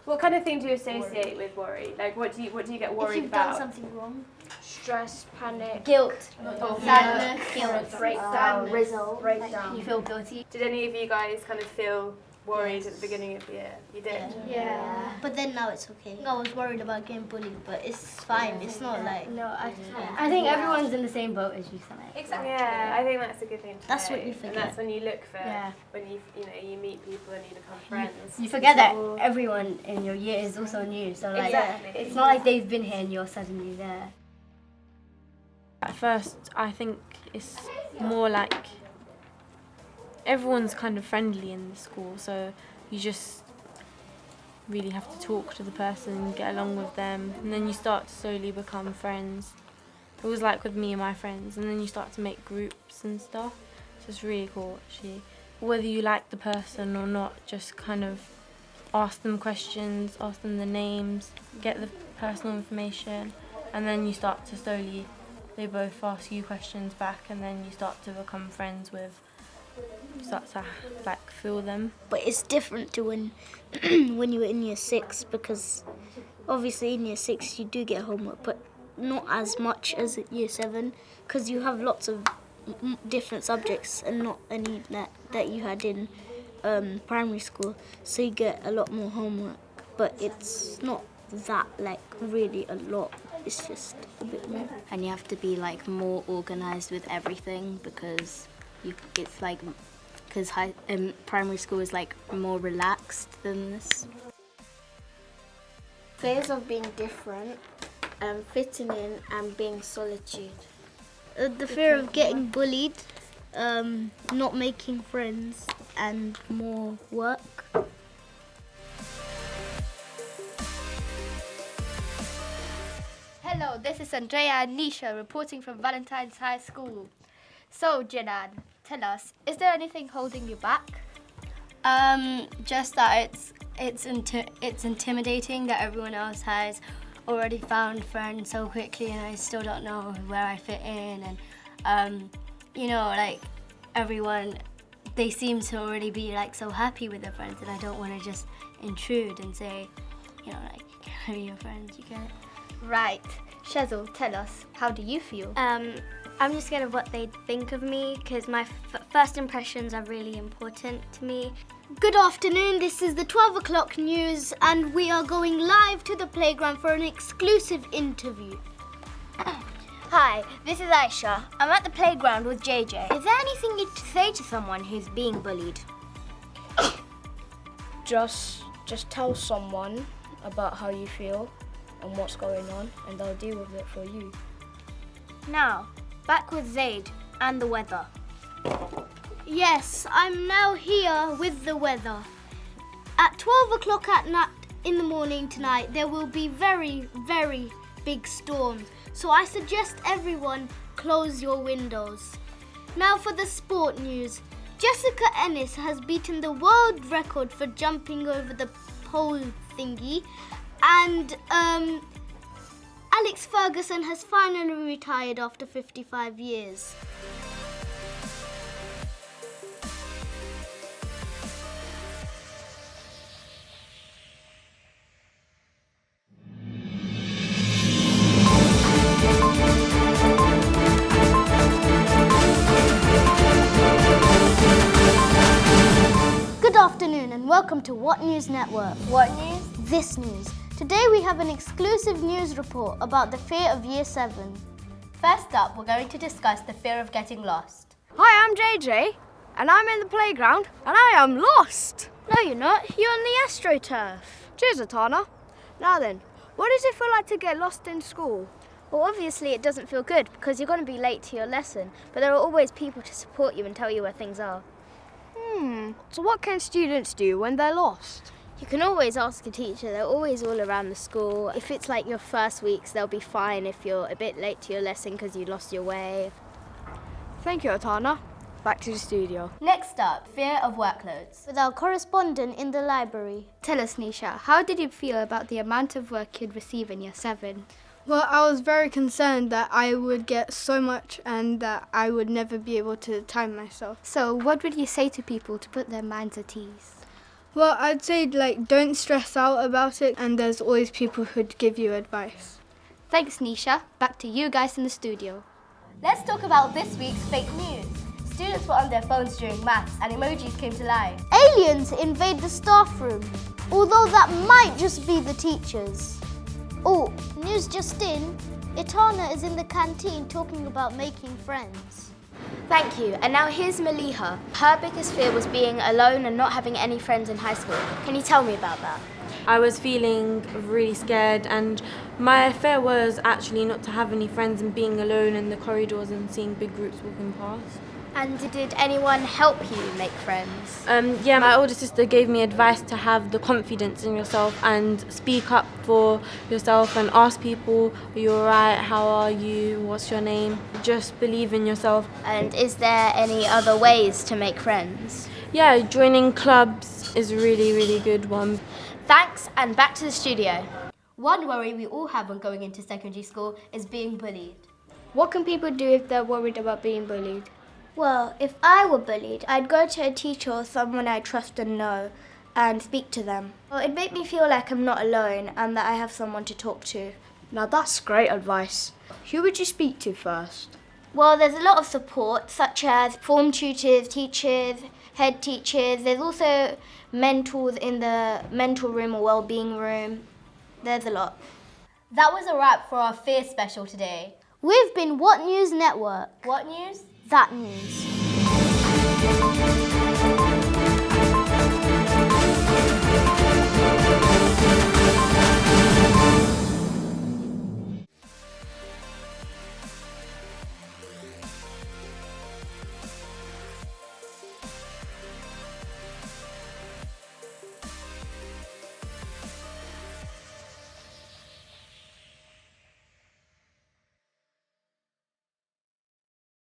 What kind of thing do you associate with worry? Like, what do you get worried about? If you've done something wrong. Stress, panic, Guilt, sadness, breakdown, breakdown. You feel guilty. Did any of you guys kind of feel worried at the beginning of the year? You did? Yeah. But then now it's okay. I was worried about getting bullied, but it's fine. It's not like... No, I think everyone's in the same boat as you, Sana. Exactly. Yeah, I think that's a good thing to That's know. what you forget. And that's when you look for, when you meet people and you become friends. You forget that everyone in your year is also new, so like it's not like they've been here and you're suddenly there. At first, I think it's more like everyone's kind of friendly in the school, so you just really have to talk to the person, get along with them, and then you start to slowly become friends. It was like with me and my friends, and then you start to make groups and stuff. So it's really cool, actually. Whether you like the person or not, just kind of ask them questions, ask them the names, get the personal information, and then you start to slowly, they both ask you questions back, and then you start to become friends with, you start to like feel them. But it's different to when when you were in year 6, because obviously in year 6 you do get homework, but not as much as at year 7, because you have lots of different subjects and not any that you had in primary school, so you get a lot more homework, but it's not that like really a lot. It's just a bit more. And you have to be like more organised with everything because it's like primary school is like more relaxed than this. Fears of being different, fitting in, and being solitude. The fear of getting bullied, not making friends, and more work. Hello, this is Andrea and Nisha reporting from Valentine's High School. So, Jinan, tell us, is there anything holding you back? Just that it's intimidating that everyone else has already found friends so quickly and I still don't know where I fit in, and you know, like everyone, they seem to already be like so happy with their friends, and I don't want to just intrude and say, you know, like, can I be your friends? You get it? Right. Shezel, tell us, how do you feel? I'm just scared of what they think of me because my first impressions are really important to me. Good afternoon, this is the 12 o'clock news and we are going live to the playground for an exclusive interview. Hi, this is Aisha. I'm at the playground with JJ. Is there anything you'd say to someone who's being bullied? Just tell someone about how you feel and what's going on, and they'll deal with it for you. Now, back with Zaid and the weather. Yes, I'm now here with the weather. At 12 o'clock at night in the morning tonight, there will be very, very big storms. So I suggest everyone close your windows. Now for the sport news. Jessica Ennis has beaten the world record for jumping over the pole thingy. And Alex Ferguson has finally retired after 55 years. Good afternoon and welcome to What News Network. What news? This news. Today we have an exclusive news report about the fear of Year 7. First up, we're going to discuss the fear of getting lost. Hi, I'm JJ, and I'm in the playground, and I am lost. No, you're not. You're on the AstroTurf. Cheers, Atana. Now then, what does it feel like to get lost in school? Well, obviously it doesn't feel good because you're going to be late to your lesson, but there are always people to support you and tell you where things are. So what can students do when they're lost? You can always ask a teacher. They're always all around the school. If it's like your first weeks, they'll be fine if you're a bit late to your lesson because you lost your way. Thank you, Atana. Back to the studio. Next up, fear of workloads. With our correspondent in the library. Tell us, Nisha, how did you feel about the amount of work you'd receive in Year 7? Well, I was very concerned that I would get so much and that I would never be able to time myself. So what would you say to people to put their minds at ease? Well, I'd say don't stress out about it, and there's always people who'd give you advice. Thanks, Nisha. Back to you guys in the studio. Let's talk about this week's fake news. Students were on their phones during maths and emojis came to life. Aliens invade the staff room, although that might just be the teachers. Oh, news just in. Itana is in the canteen talking about making friends. Thank you. And now here's Maliha. Her biggest fear was being alone and not having any friends in high school. Can you tell me about that? I was feeling really scared, and my fear was actually not to have any friends and being alone in the corridors and seeing big groups walking past. And did anyone help you make friends? Yeah, my older sister gave me advice to have the confidence in yourself and speak up for yourself and ask people, are you alright, how are you, what's your name? Just believe in yourself. And is there any other ways to make friends? Yeah, joining clubs is a really, really good one. Thanks, and back to the studio. One worry we all have when going into secondary school is being bullied. What can people do if they're worried about being bullied? Well, if I were bullied, I'd go to a teacher or someone I trust and know and speak to them. Well, it'd make me feel like I'm not alone and that I have someone to talk to. Now that's great advice. Who would you speak to first? Well, there's a lot of support, such as form tutors, teachers, head teachers. There's also mentors in the mental room or wellbeing room. There's a lot. That was a wrap for our Fear special today. We've been What News Network. What news? That news.